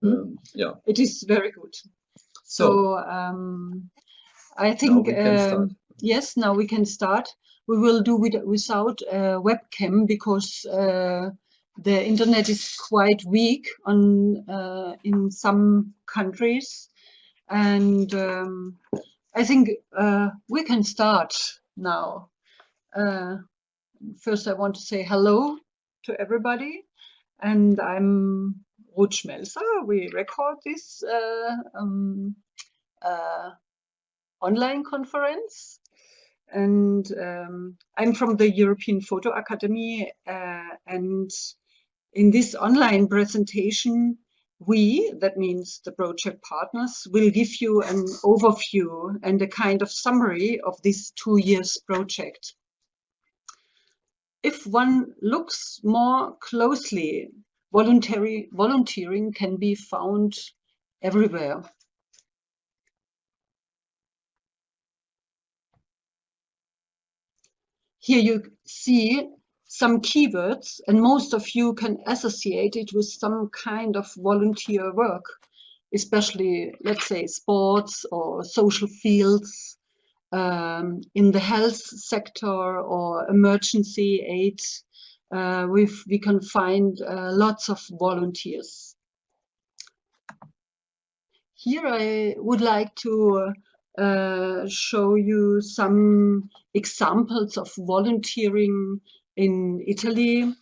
Yeah, it is very good. So I think yes, now we can start. We will do it without webcam because the internet is quite weak on in some countries, and I think we can start now. First, I want to say hello to everybody, and I'm Ruth Schmelzer. We record this online conference, and I'm from the European Photo Academy, and in this online presentation, we, that means the project partners, will give you an overview and a kind of summary of this 2 years project. If one looks more closely, volunteering can be found everywhere. Here you see some keywords, and most of you can associate it with some kind of volunteer work, especially, let's say, sports or social fields, in the health sector or emergency aid. We can find lots of volunteers. Here I would like to show you some examples of volunteering in Italy.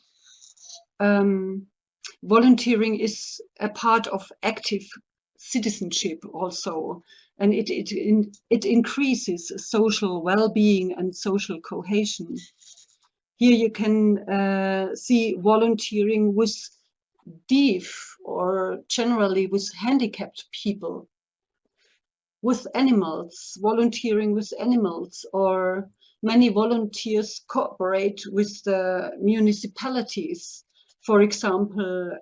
Volunteering is a part of active citizenship also, and it increases social well-being and social cohesion. Here you can see volunteering with deaf or generally with handicapped people, with animals, volunteering with animals, or many volunteers cooperate with the municipalities. For example,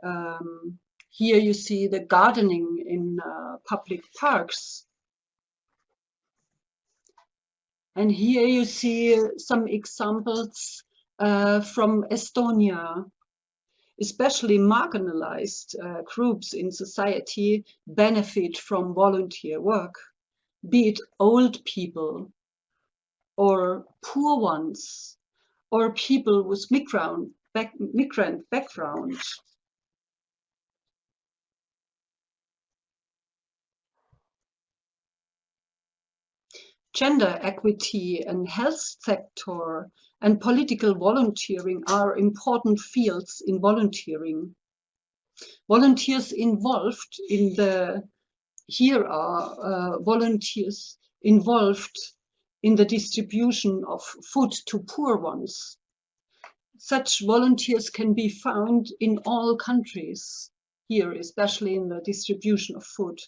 here you see the gardening in public parks. And here you see some examples from Estonia. Especially marginalized groups in society benefit from volunteer work, be it old people or poor ones or people with migrant background. Gender equity and health sector and political volunteering are important fields in volunteering. Volunteers involved in the, here are volunteers involved in the distribution of food to poor ones. Such volunteers can be found in all countries, here especially in the distribution of food.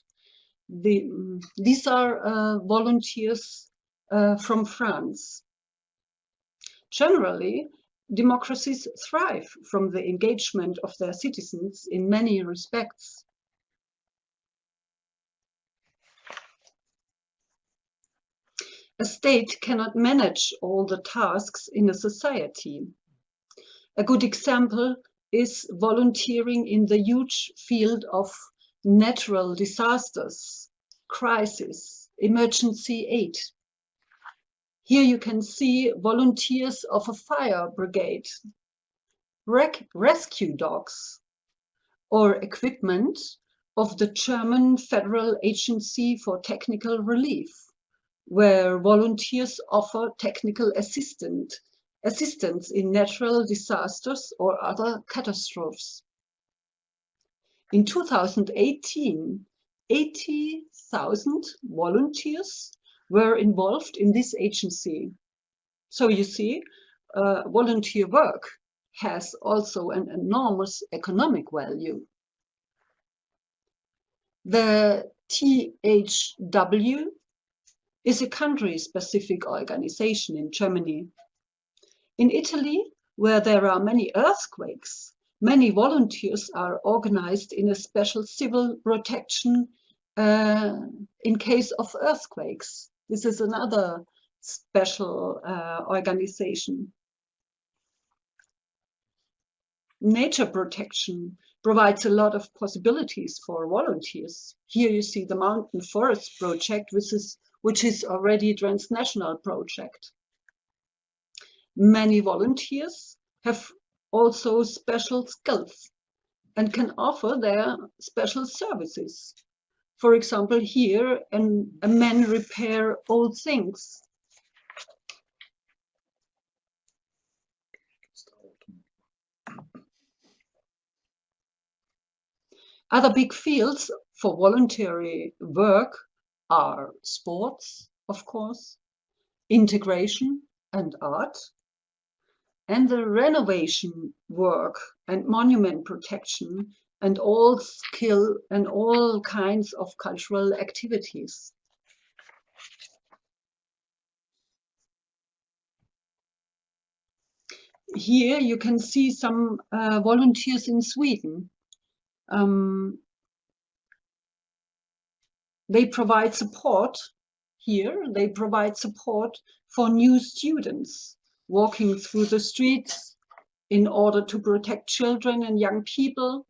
These are volunteers from France. Generally, democracies thrive from the engagement of their citizens in many respects. A state cannot manage all the tasks in a society. A good example is volunteering in the huge field of natural disasters, crisis, emergency aid. Here you can see volunteers of a fire brigade, rescue dogs, or equipment of the German Federal Agency for Technical Relief, where volunteers offer technical assistance in natural disasters or other catastrophes. In 2018, 80,000 volunteers were involved in this agency. So you see, volunteer work has also an enormous economic value. The THW is a country-specific organization in Germany. In Italy, where there are many earthquakes, many volunteers are organized in a special civil protection in case of earthquakes. This is another special organization. Nature protection provides a lot of possibilities for volunteers. Here you see the Mountain Forest Project, which is already a transnational project. Many volunteers have also special skills and can offer their special services. For example, here, a man repair old things. Other big fields for voluntary work are sports, of course, integration and art, and the renovation work and monument protection and all skill and all kinds of cultural activities. Here you can see some volunteers in Sweden. They provide support here. They provide support for new students walking through the streets in order to protect children and young people.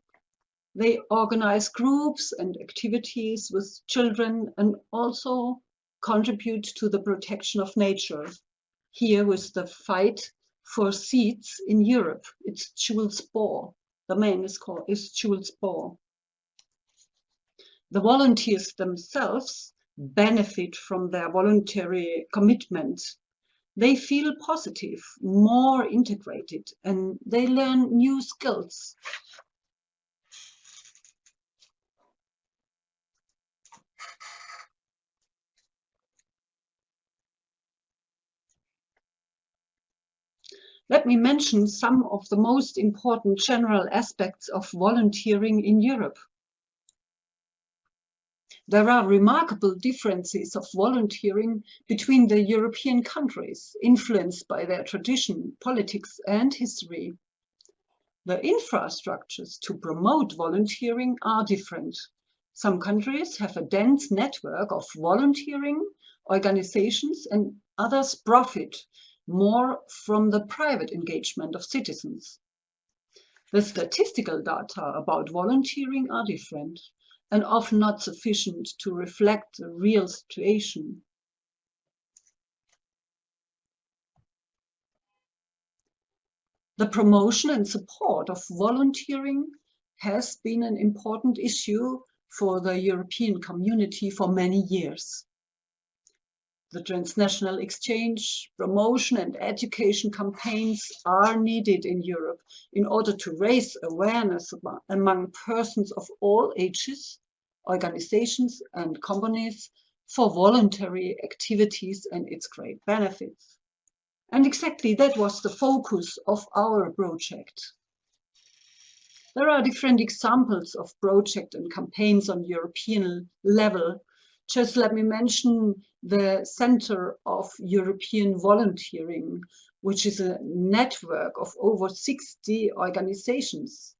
They organize groups and activities with children and also contribute to the protection of nature. Here with the fight for seeds in Europe, it's Jules Bohr. The man is Jules Bohr. The volunteers themselves benefit from their voluntary commitment. They feel positive, more integrated, and they learn new skills. Let me mention some of the most important general aspects of volunteering in Europe. There are remarkable differences of volunteering between the European countries, influenced by their tradition, politics, and history. The infrastructures to promote volunteering are different. Some countries have a dense network of volunteering organizations, and others profit more from the private engagement of citizens. The statistical data about volunteering are different and often not sufficient to reflect the real situation. The promotion and support of volunteering has been an important issue for the European community for many years. The transnational exchange, promotion and education campaigns are needed in Europe in order to raise awareness among persons of all ages, organizations and companies for voluntary activities and its great benefits. And exactly that was the focus of our project. There are different examples of projects and campaigns on European level. Just let me mention the Center of European Volunteering, which is a network of over 60 organizations.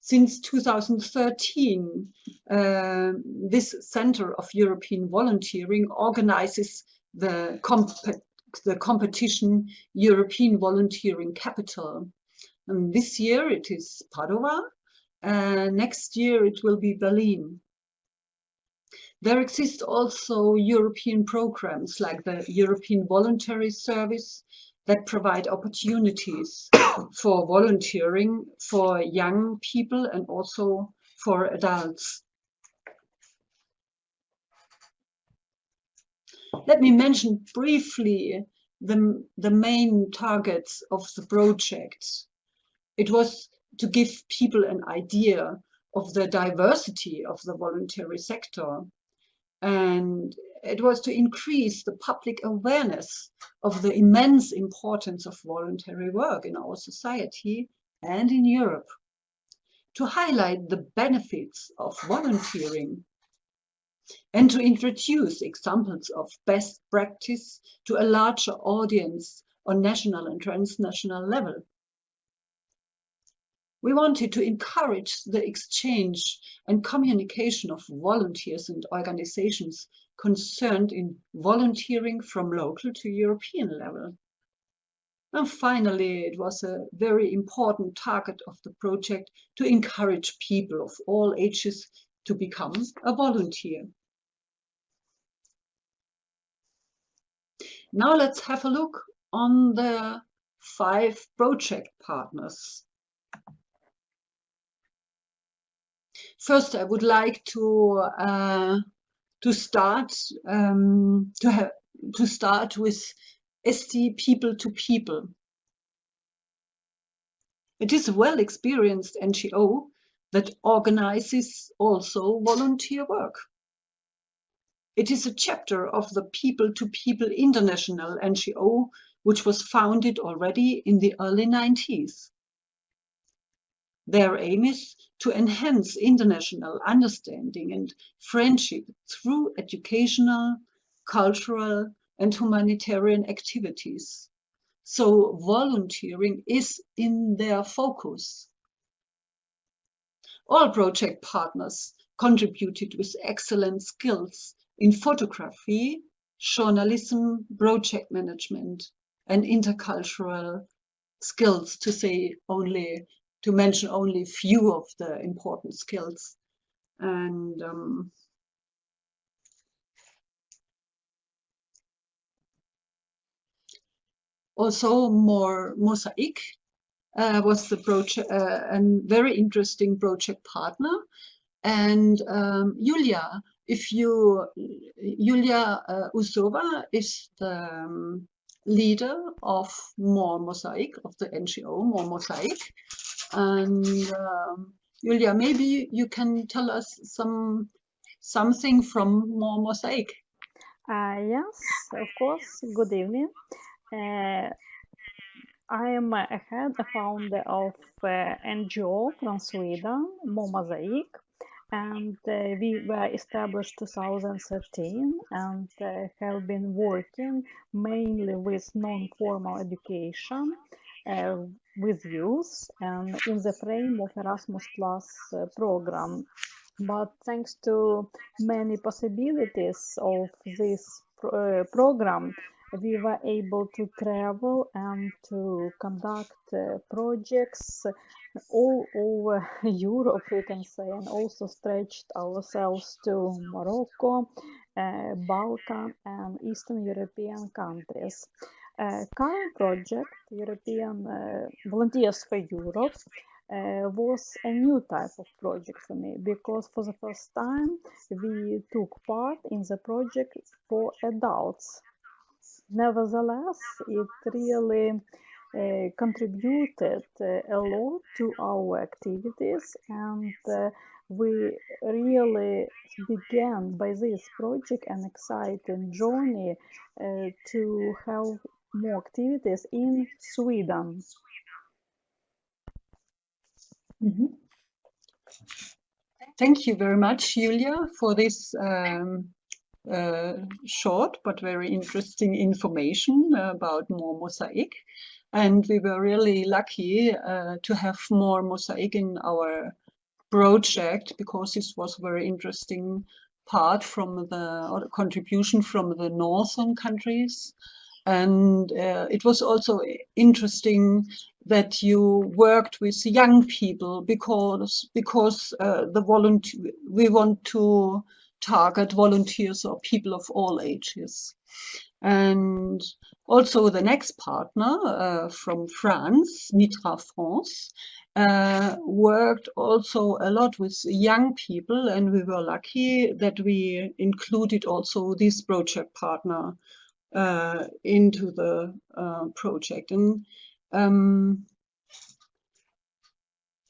Since 2013, this Center of European Volunteering organizes the competition European Volunteering Capital. And this year it is Padova, next year it will be Berlin. There exist also European programs like the European Voluntary Service that provide opportunities for volunteering for young people and also for adults. Let me mention briefly the main targets of the project. It was to give people an idea of the diversity of the voluntary sector. And it was to increase the public awareness of the immense importance of voluntary work in our society and in Europe, to highlight the benefits of volunteering, and to introduce examples of best practice to a larger audience on national and transnational level. We wanted to encourage the exchange and communication of volunteers and organizations concerned in volunteering from local to European level. And finally, it was a very important target of the project to encourage people of all ages to become a volunteer. Now let's have a look on the 5 project partners. First, I would like to start with ST People to People. It is a well-experienced NGO that organizes also volunteer work. It is a chapter of the People to People International NGO, which was founded already in the early 90s. Their aim is to enhance international understanding and friendship through educational, cultural, and humanitarian activities. So volunteering is in their focus. All project partners contributed with excellent skills in photography, journalism, project management, and intercultural skills, to mention only a few of the important skills. And also more Mosaic was the project, a very interesting project partner. And Julia Usova is the leader of More Mosaic, of the NGO More Mosaic. And Julia, maybe you can tell us something from More Mosaic. Yes, of course. Good evening. I am a founder of NGO from Sweden, More Mosaic, and we were established 2013 and have been working mainly with non-formal education with youth and in the frame of Erasmus Plus program. But thanks to many possibilities of this program, we were able to travel and to conduct projects all over Europe, we can say, and also stretched ourselves to Morocco, Balkan and Eastern European countries. Current project, European Volunteers for Europe, was a new type of project for me, because for the first time we took part in the project for adults. Nevertheless, it really contributed a lot to our activities, and we really began by this project an exciting journey to have more activities in Sweden. Mm-hmm. Thank you very much, Julia, for this short but very interesting information about More Mosaic. And we were really lucky to have More Mosaic in our project, because this was a very interesting part from the contribution from the northern countries. And it was also interesting that you worked with young people, because we want to target volunteers or people of all ages. And also the next partner from France, Mitra France, worked also a lot with young people, and we were lucky that we included also this project partner into the project. And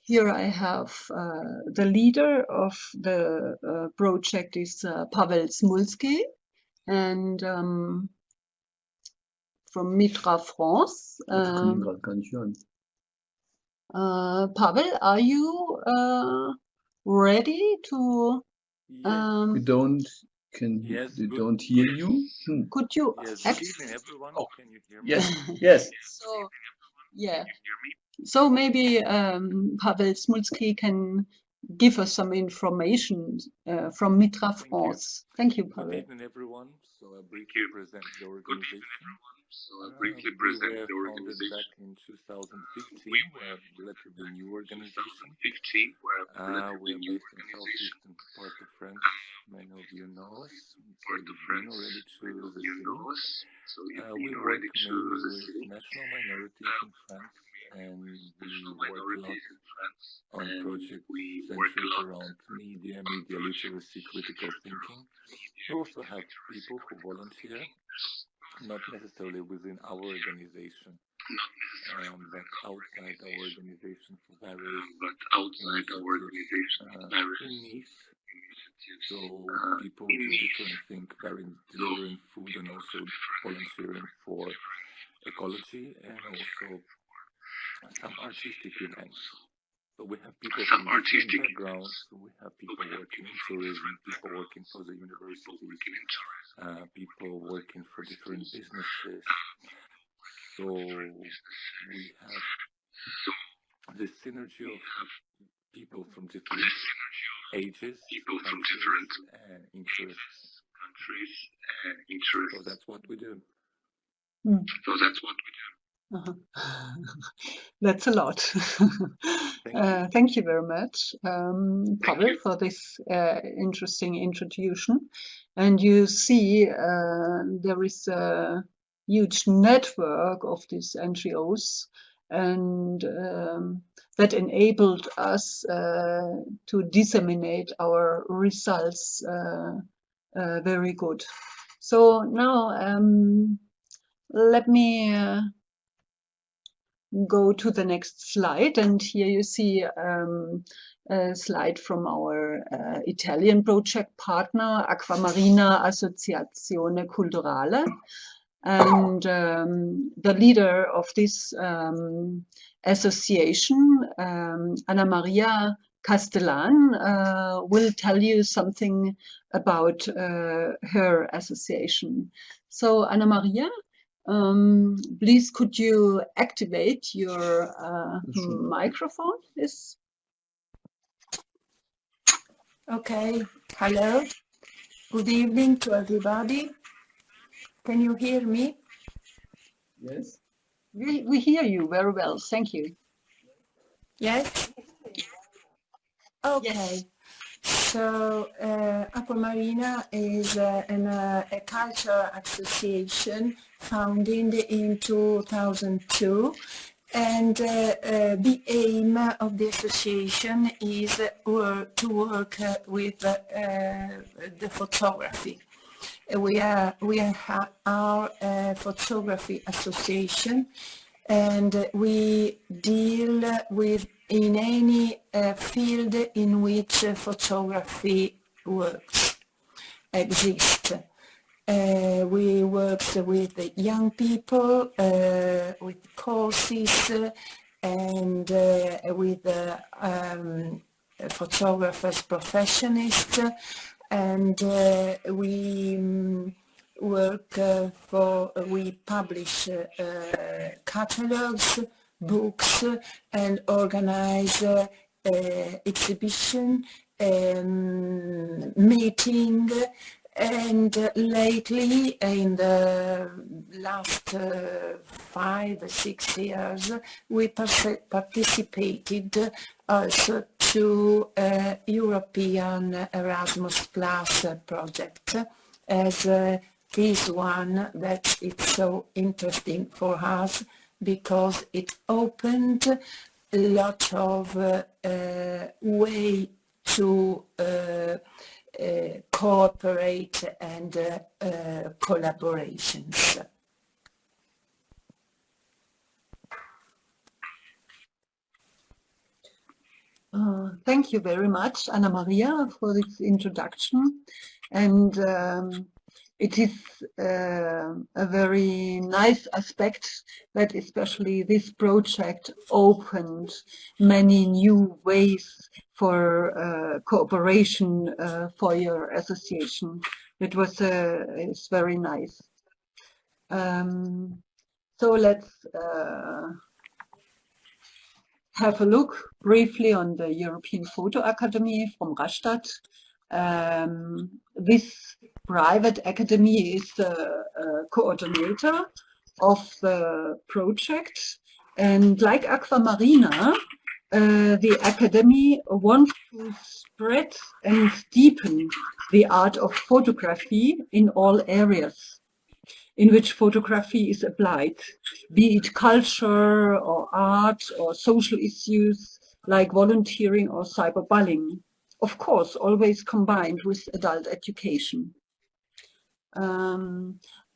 here I have the leader of the project is Pavel Smulski, and from Mitra France. Pavel, are you ready to? We don't hear you. Could you? Yes, good evening, everyone. Oh. Can you hear me? Yes. So, yeah. So maybe Pavel Smulski can give us some information from Mitra France. Thank you, Pavel. Good evening, everyone. So I briefly present the organization. briefly present the organization. Back in 2015, we're a relatively new organization. We're based in southeastern part of France. Many of you know us. Already to the city. We work mainly with national minorities in France, and we work a lot on projects centered around media literacy, critical thinking. We also have people who volunteer, not necessarily within our organization, but outside our organization for various initiatives. So people do different things, delivering food and also volunteering for ecology and also some artistic events. So we have people from different backgrounds. So we have people working in tourism, people working for the universities, people working for different businesses. So we have this synergy of people from different ages, countries, and interests. So that's what we do. That's a lot. Thank you very much, Pavel, for this interesting introduction. And you see there is a huge network of these NGOs, and that enabled us to disseminate our results very good. So now let me go to the next slide, and here you see a slide from our Italian project partner, Acquamarina Associazione Culturale, and the leader of this association, Anna Maria Castellan, will tell you something about her association. So Anna Maria, please could you activate your microphone? Yes. Okay, hello, good evening to everybody. Can you hear me? Yes. We hear you very well, thank you. Yes? Okay. Yes. So Acquamarina is a cultural association founded in 2002, and the aim of the association is to work with the photography. We are our photography association, and we deal with in any field in which photography exists. We work with young people, with courses, and with photographers, professionists, and we work we publish catalogs, books, and organize exhibition, meeting, and lately, in the last 5 or 6 years, we participated also to European Erasmus Plus project, as this one that is so interesting for us, because it opened a lot of way to cooperate and collaborations. Thank you very much, Anna Maria, for this introduction. And it is a very nice aspect that especially this project opened many new ways for cooperation for your association. It was it's very nice. So let's have a look briefly on the European Photo Academy from Rastatt. This private academy is the coordinator of the project. And like Aquamarina, the Academy wants to spread and deepen the art of photography in all areas in which photography is applied, be it culture or art or social issues like volunteering or cyberbullying. Of course, always combined with adult education.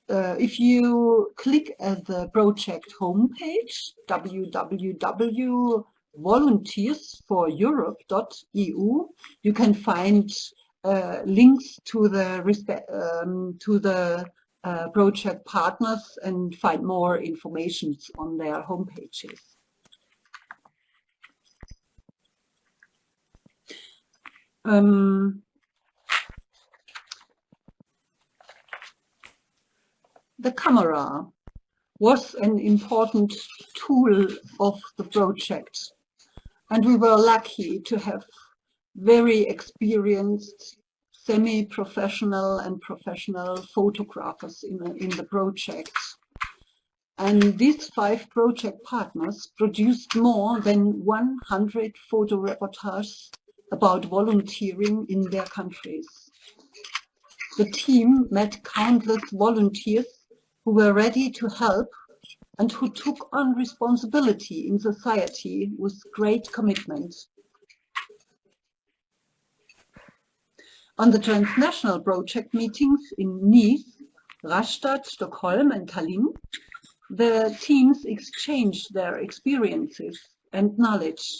If you click at the project homepage, www.volunteers4europe.eu, you can find links to the project partners and find more information on their homepages. The camera was an important tool of the project, and we were lucky to have very experienced semi-professional and professional photographers in the project. And these 5 project partners produced more than 100 photo reportages about volunteering in their countries. The team met countless volunteers who were ready to help and who took on responsibility in society with great commitment. On the transnational project meetings in Nice, Rastatt, Stockholm and Tallinn, the teams exchanged their experiences and knowledge.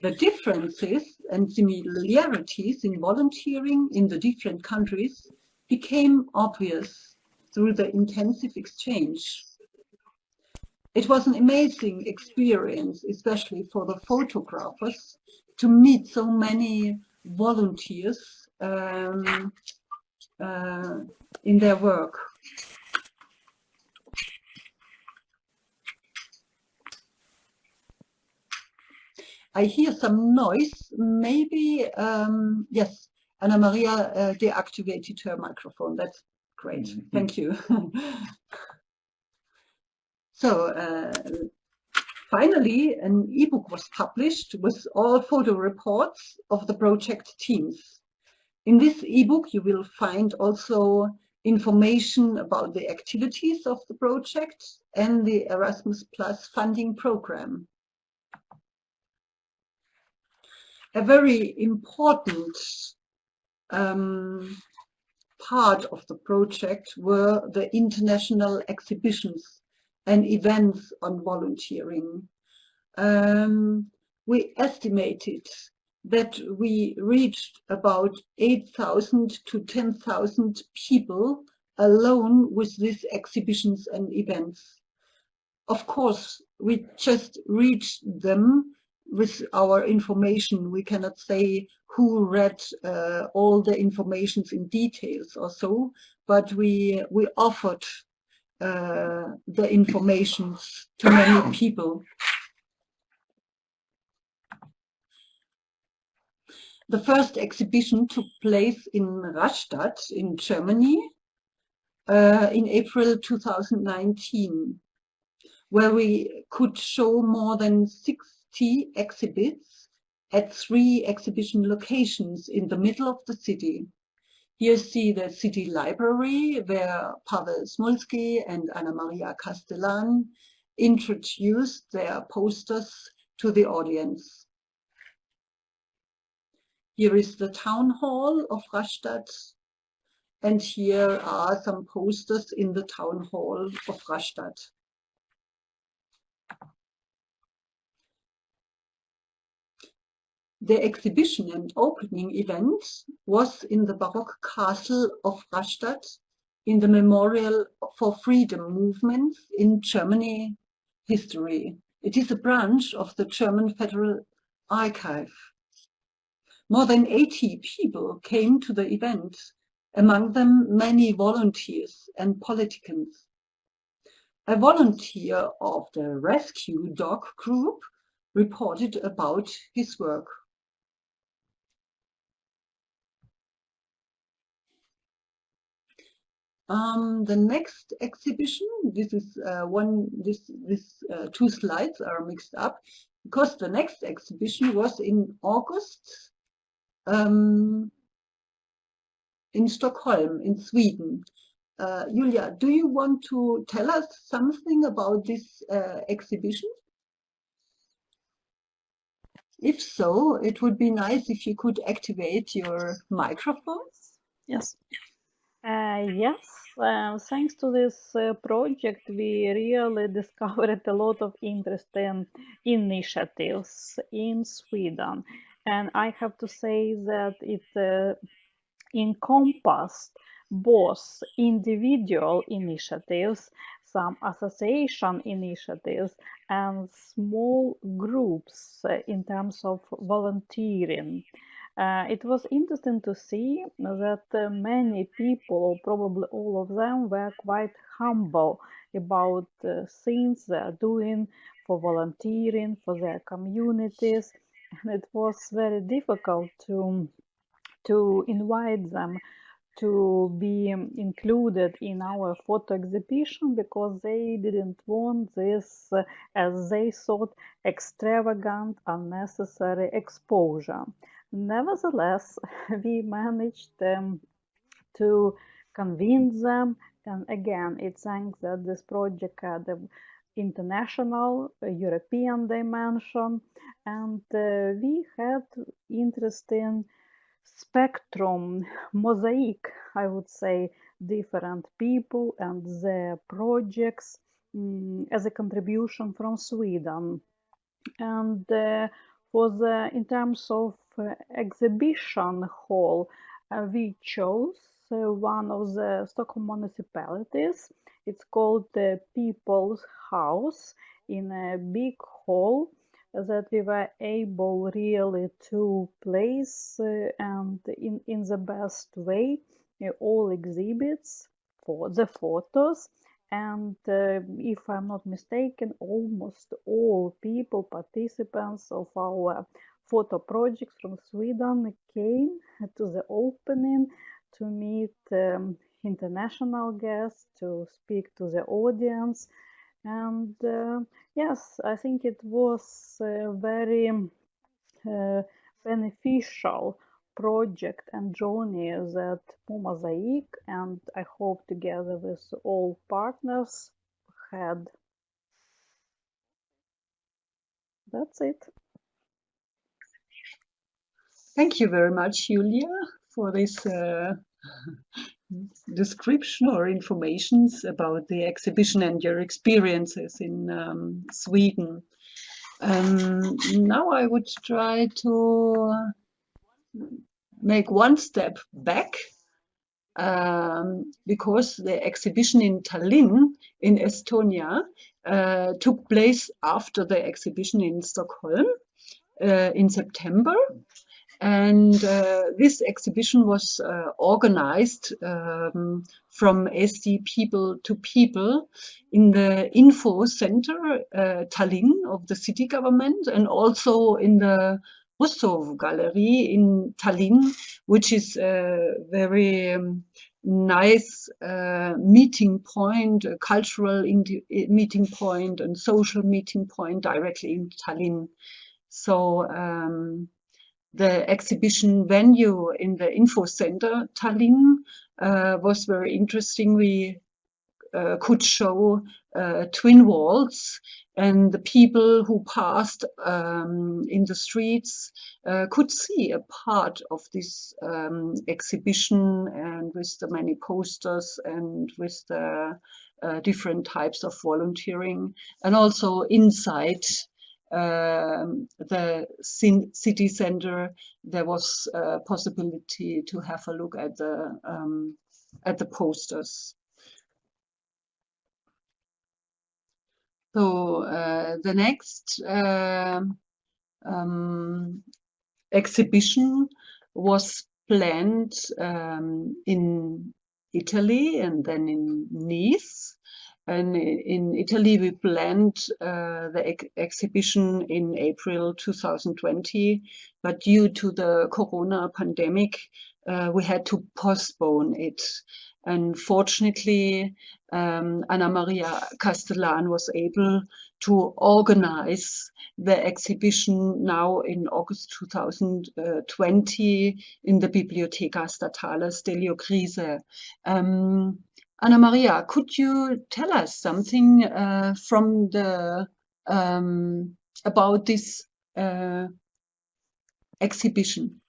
The differences and similarities in volunteering in the different countries became obvious through the intensive exchange. It was an amazing experience, especially for the photographers, to meet so many volunteers in their work. I hear some noise, maybe, yes, Anna Maria deactivated her microphone. That's great, thank you. So, finally, an ebook was published with all photo reports of the project teams. In this ebook, you will find also information about the activities of the project and the Erasmus Plus funding program. A very important part of the project were the international exhibitions and events on volunteering. We estimated that we reached about 8,000 to 10,000 people alone with these exhibitions and events. Of course, we just reached them with our information. We cannot say who read all the informations in details or so, but we offered the information to many people. The first exhibition took place in Rastatt in Germany in April 2019, where we could show more than 60 exhibits at 3 exhibition locations in the middle of the city. Here you see the city library, where Pavel Smolsky and Anna Maria Castellan introduced their posters to the audience. Here is the town hall of Rastatt, and here are some posters in the town hall of Rastatt. The exhibition and opening event was in the Baroque castle of Rastatt in the Memorial for Freedom movement in Germany history. It is a branch of the German Federal Archive. More than 80 people came to the event, among them many volunteers and politicians. A volunteer of the rescue dog group reported about his work. The next exhibition, this is two slides are mixed up because the next exhibition was in August in Stockholm, in Sweden. Julia, do you want to tell us something about this exhibition? If so, it would be nice if you could activate your microphone. Yes. Yes, thanks to this project, we really discovered a lot of interesting initiatives in Sweden. And I have to say that it encompassed both individual initiatives, some association initiatives, and small groups in terms of volunteering. It was interesting to see that many people, probably all of them, were quite humble about things they are doing for volunteering, for their communities. And it was very difficult to invite them to be included in our photo exhibition because they didn't want this, as they thought, extravagant, unnecessary exposure. Nevertheless, we managed to convince them, and again, it's thanks that this project had an international, European dimension, and we had interesting spectrum, mosaic, I would say, different people and their projects as a contribution from Sweden. And in terms of exhibition hall, we chose one of the Stockholm municipalities. It's called the People's House, in a big hall that we were able really to place and in the best way all exhibits for the photos. And if I'm not mistaken, almost all people, participants of our photo projects from Sweden came to the opening to meet international guests, to speak to the audience. And yes, I think it was a very beneficial project and journey that Mosaic, and I hope together with all partners, had. That's it. Thank you very much, Julia, for this description or informations about the exhibition and your experiences in Sweden. Now I would try to make one step back because the exhibition in Tallinn in Estonia took place after the exhibition in Stockholm in September. And this exhibition was organized from SD people to people in the info center Tallinn of the city government, and also in the Russov Gallery in Tallinn, which is a very nice meeting point, a cultural meeting point and social meeting point directly in Tallinn. So the exhibition venue in the info center Tallinn was very interesting. We could show twin walls, and the people who passed in the streets could see a part of this exhibition, and with the many posters and with the different types of volunteering, and also inside the city center there was a possibility to have a look at the posters. So the next exhibition was planned in Italy and then in Nice. And in Italy, we planned the exhibition in April 2020, but due to the Corona pandemic, we had to postpone it. And fortunately, Anna Maria Castellan was able to organize the exhibition now in August 2020 in the Biblioteca Statale Steliocrise. Anna Maria, could you tell us something from the about this exhibition?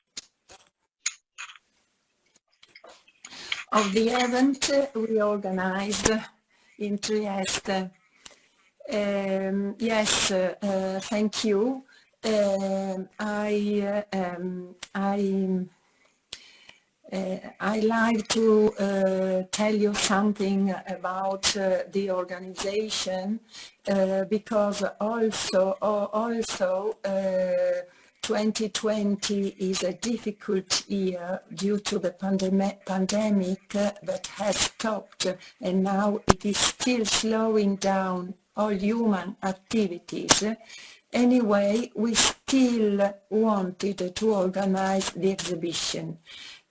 Of the event we organized in Trieste. Yes, thank you. I like to tell you something about the organization because also 2020 is a difficult year due to the pandemic that has stopped, and now it is still slowing down all human activities. Anyway, we still wanted to organize the exhibition,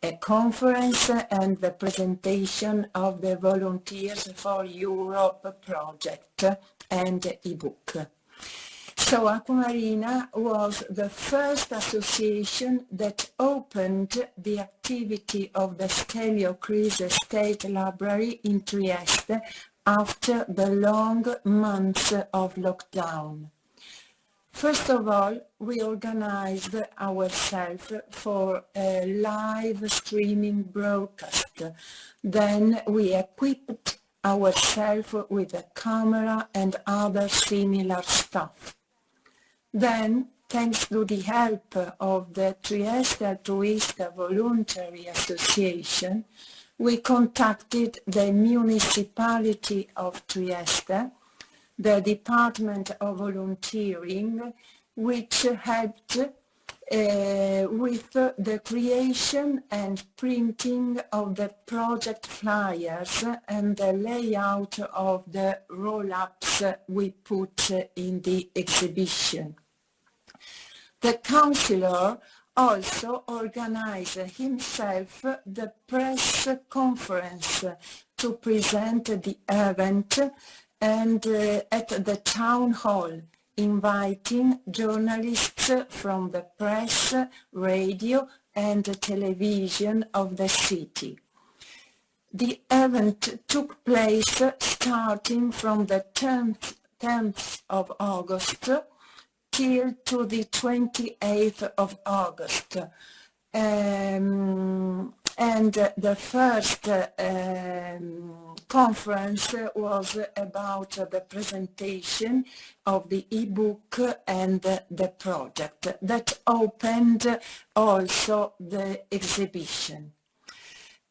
a conference and the presentation of the Volunteers for Europe project and e-book. So Aquamarina was the first association that opened the activity of the Steliocrise State Library in Trieste after the long months of lockdown. First of all, we organized ourselves for a live streaming broadcast. Then we equipped ourselves with a camera and other similar stuff. Then, thanks to the help of the Trieste Altruista Voluntary Association, we contacted the municipality of Trieste, the Department of Volunteering, which helped with the creation and printing of the project flyers and the layout of the roll-ups we put in the exhibition. The councillor also organized himself the press conference to present the event and at the town hall, inviting journalists from the press, radio and television of the city. The event took place starting from the 10th of August till to the 28th of August. And the first conference was about the presentation of the e-book and the project that opened also the exhibition.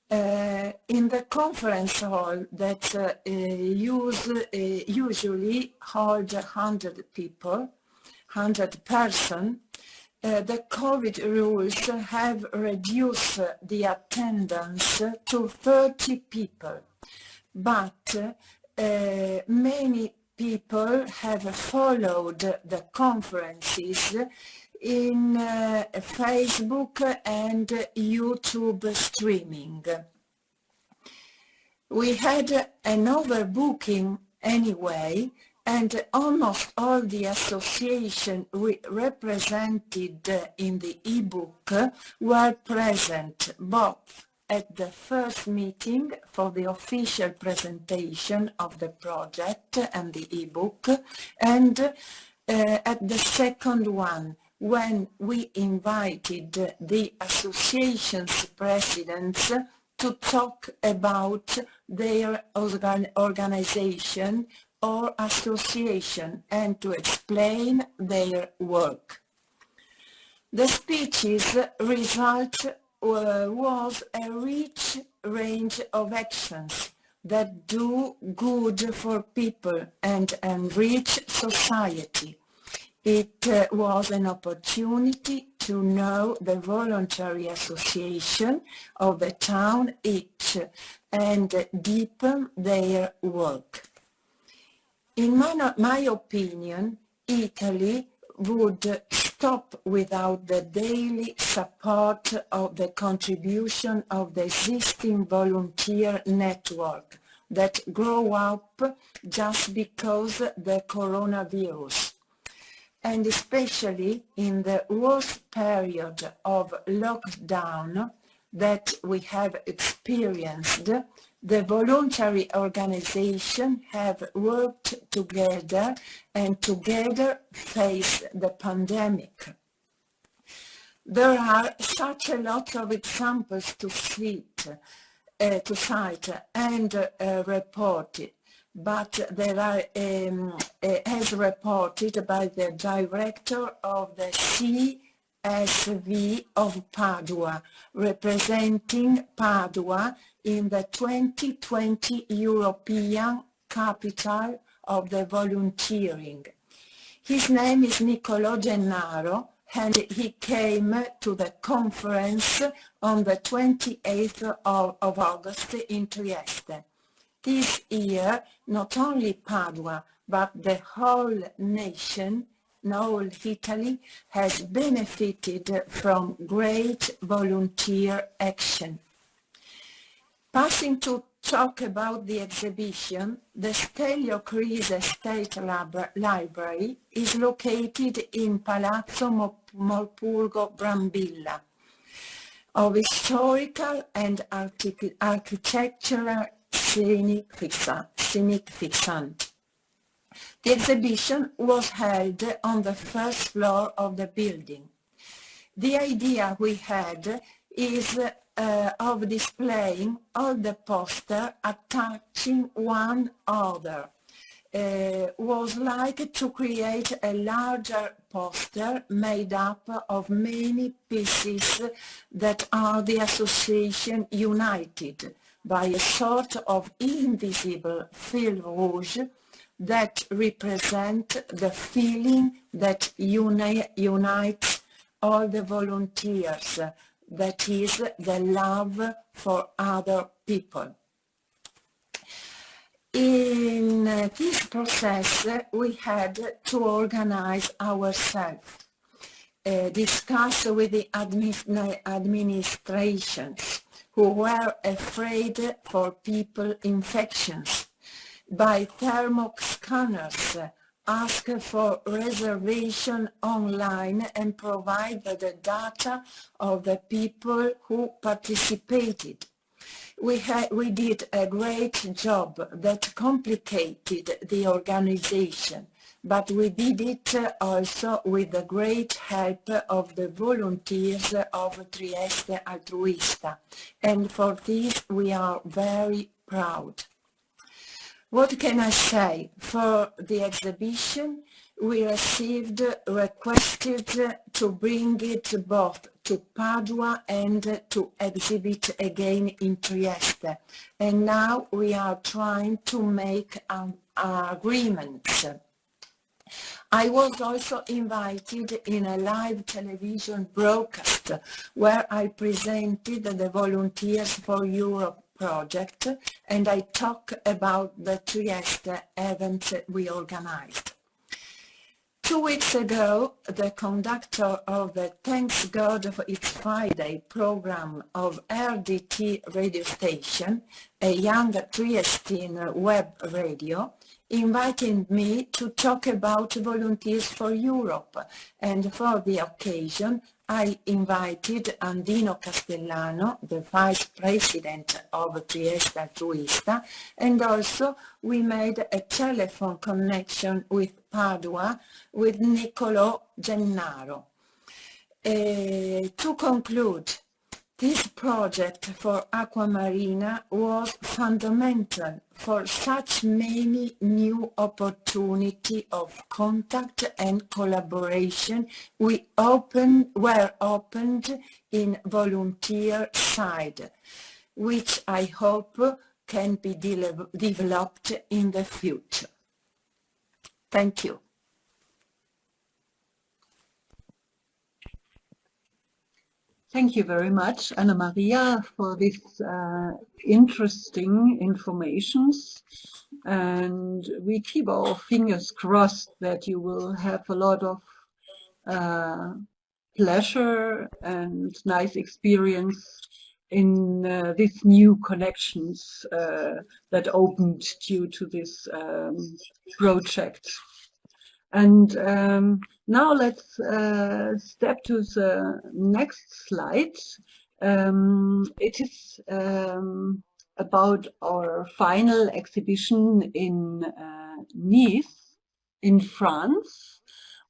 In the conference hall that usually holds 100 people, 100 persons, the COVID rules have reduced the attendance to 30 people, but many people have followed the conferences in Facebook and YouTube streaming. We had an overbooking anyway, and almost all the associations represented in the e-book were present both at the first meeting for the official presentation of the project and the e-book, and at the second one, when we invited the association's presidents to talk about their organization or association and to explain their work. The speeches result was a rich range of actions that do good for people and enrich society. It was an opportunity to know the voluntary association of the town each and deepen their work. In my opinion, Italy would stop without the daily support of the contribution of the existing volunteer network that grow up just because the coronavirus. And especially in the worst period of lockdown that we have experienced, the voluntary organizations have worked together and together face the pandemic. There are such a lot of examples to cite and reported, but there are, as reported by the director of the CSV of Padua, representing Padua in the 2020 European Capital of the Volunteering. His name is Niccolò Gennaro, and he came to the conference on the 28th of August in Trieste. This year, not only Padua, but the whole nation, whole Italy, has benefited from great volunteer action. Passing to talk about the exhibition, the Stelio Crise State Library is located in Palazzo Morpurgo Brambilla, of historical and architectural significance. The exhibition was held on the first floor of the building. The idea we had is of displaying all the posters attaching one other. Was like to create a larger poster made up of many pieces that are the association united by a sort of invisible fil rouge that represent the feeling that unites all the volunteers, that is the love for other people. In this process, we had to organize ourselves, discuss with the administrations who were afraid for people infections, by thermal scanners, ask for reservation online and provide the data of the people who participated. We did a great job that complicated the organization, but we did it also with the great help of the volunteers of Trieste Altruista, and for this we are very proud. What can I say? For the exhibition, we received requested to bring it both to Padua and to exhibit again in Trieste. And now we are trying to make an agreement. I was also invited in a live television broadcast where I presented the Volunteers4Europe project, and I talk about the Trieste event we organized. 2 weeks ago, the conductor of the Thanks God for It's Friday program of RDT radio station, a young Triestine web radio, invited me to talk about Volunteers4Europe, and for the occasion I invited Andino Castellano, the Vice President of Trieste Altruista, and also we made a telephone connection with Padua with Niccolò Gennaro. To conclude, this project for Aquamarina was fundamental for such many new opportunities of contact and collaboration were opened in volunteer side, which I hope can be developed in the future. Thank you. Thank you very much, Anna Maria, for this interesting informations. and we keep our fingers crossed that you will have a lot of pleasure and nice experience in these new connections that opened due to this project. And now let's step to the next slide. It is about our final exhibition in Nice, in France,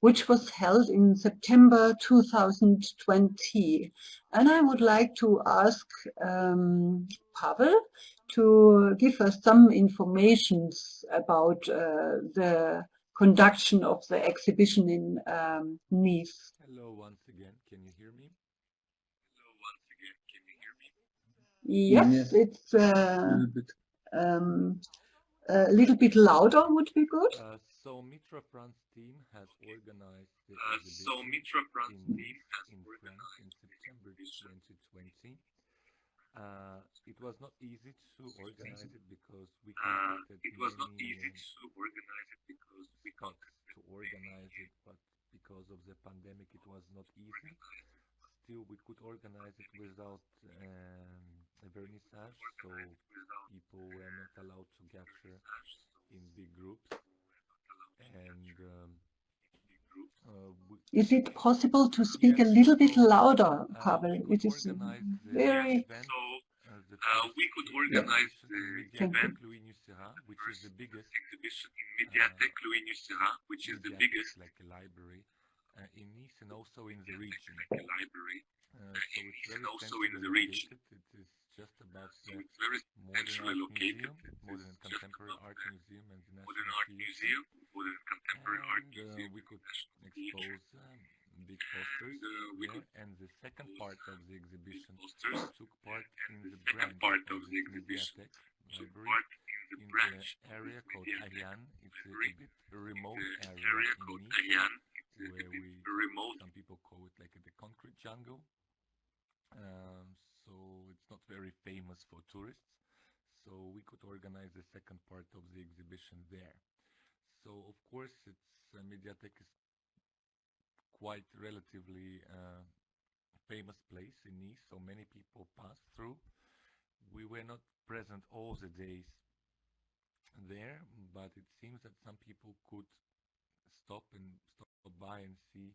which was held in September 2020. And I would like to ask Pavel to give us some information about the conduction of the exhibition in Nice. Hello once again, can you hear me? Yes, it's a little bit louder would be good. So Mitra France team has organized the exhibition in France in September 2020. It was not easy to organize it because we contacted many spots to organize it, but because of the pandemic it was not easy. Still, we could organize it without a vernissage, so people were not allowed to gather in big groups. And is it possible to speak a little bit louder, Pavel? It is very... we could organize the Mediathèque Louis Nucera, which is the biggest exhibition in Mediathèque Louis Nucera, which is the biggest like a library in Nice and also in the region. Like a library. So it's very centrally located. It is just about the modern art museum, modern and contemporary art museum, and the National Museum, modern contemporary art museum. We could expose big posters there, and the second part of the exhibition took part in the branch of the Mediathèque library in the area called Ariane. It's a bit remote area in Nice, where some people call it like the concrete jungle. So it's not very famous for tourists. So we could organize the second part of the exhibition there. So of course it's Mediathèque is quite relatively famous place in Nice, so many people pass through. We were not present all the days there, but it seems that some people could stop by and see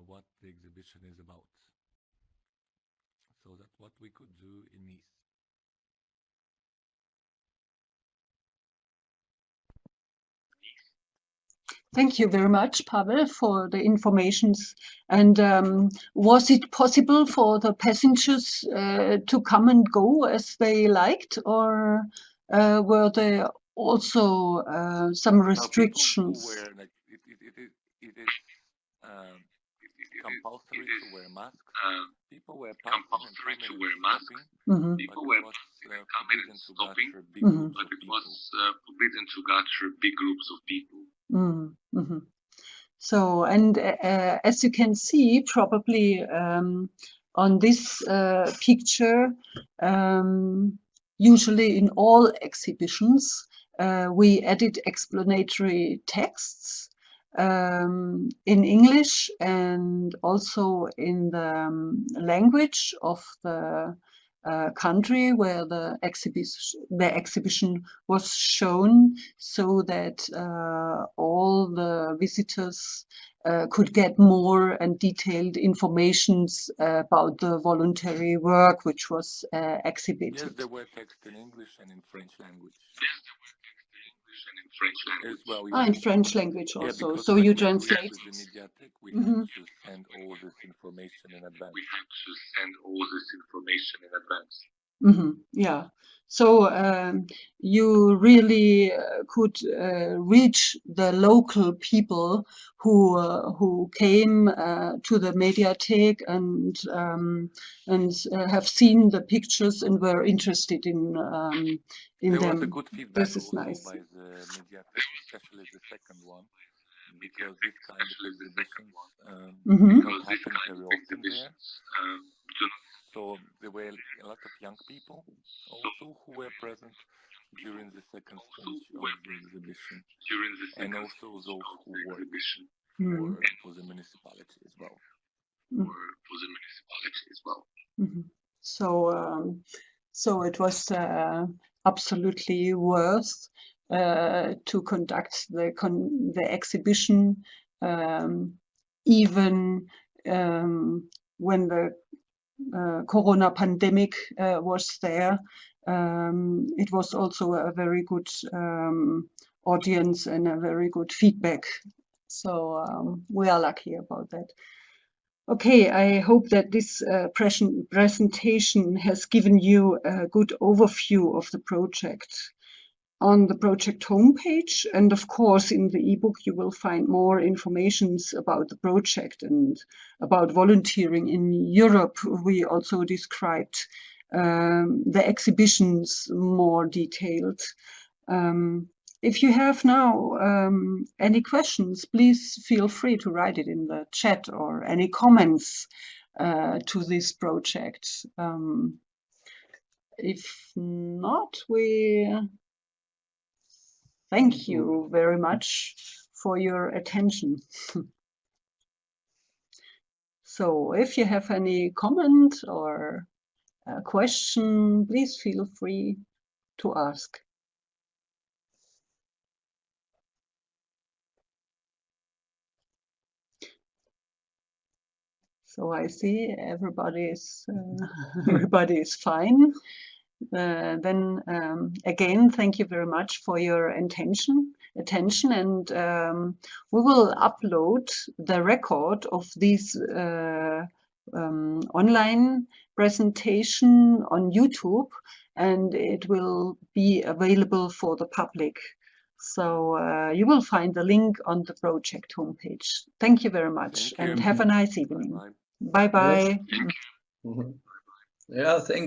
what the exhibition is about. So that's what we could do in Nice. Thank you very much, Pavel, for the informations. And was it possible for the passengers to come and go as they liked, or were there also some restrictions? Were, like, it is compulsory to wear masks. People were compulsory to wear masks. People were coming and stopping, but it was forbidden to gather big groups of people. So, and as you can see, probably on this picture, usually in all exhibitions, we added explanatory texts in English and also in the language of the country where the exhibition was shown, so that all the visitors could get more and detailed information about the voluntary work which was exhibited. Yes, there were texts in English and in French language. Yes, there were texts in English and in French language. As well, in French language also. Yeah, so you translate. With the Mediathèque, we had to send all this information in advance. Yeah. So you really could reach the local people who came to the Mediathèque and have seen the pictures and were interested in them. There was a good feedback. This is nice. By the Mediathèque, especially the second one, because this kind of exhibitions don't happen very often there. So there were a lot of young people also who were present, during the second stage of the exhibition, and also those who work for the municipality as well. So it was absolutely worth to conduct the exhibition, even when the Corona pandemic was there. It was also a very good audience and a very good feedback. So we are lucky about that. Okay, I hope that this presentation has given you a good overview of the project. On the project homepage, and of course in the ebook, you will find more information about the project and about volunteering in Europe. We also described the exhibitions more detailed. If you have now any questions, please feel free to write it in the chat, or any comments to this project. If not, we thank you very much for your attention. So if you have any comment or a question, please feel free to ask. So I see everybody is fine. Then again, thank you very much for your attention, and we will upload the record of this online presentation on YouTube, and it will be available for the public. So you will find the link on the project homepage. Thank you very much, and have a nice evening. Bye bye. Yes. Yeah, thank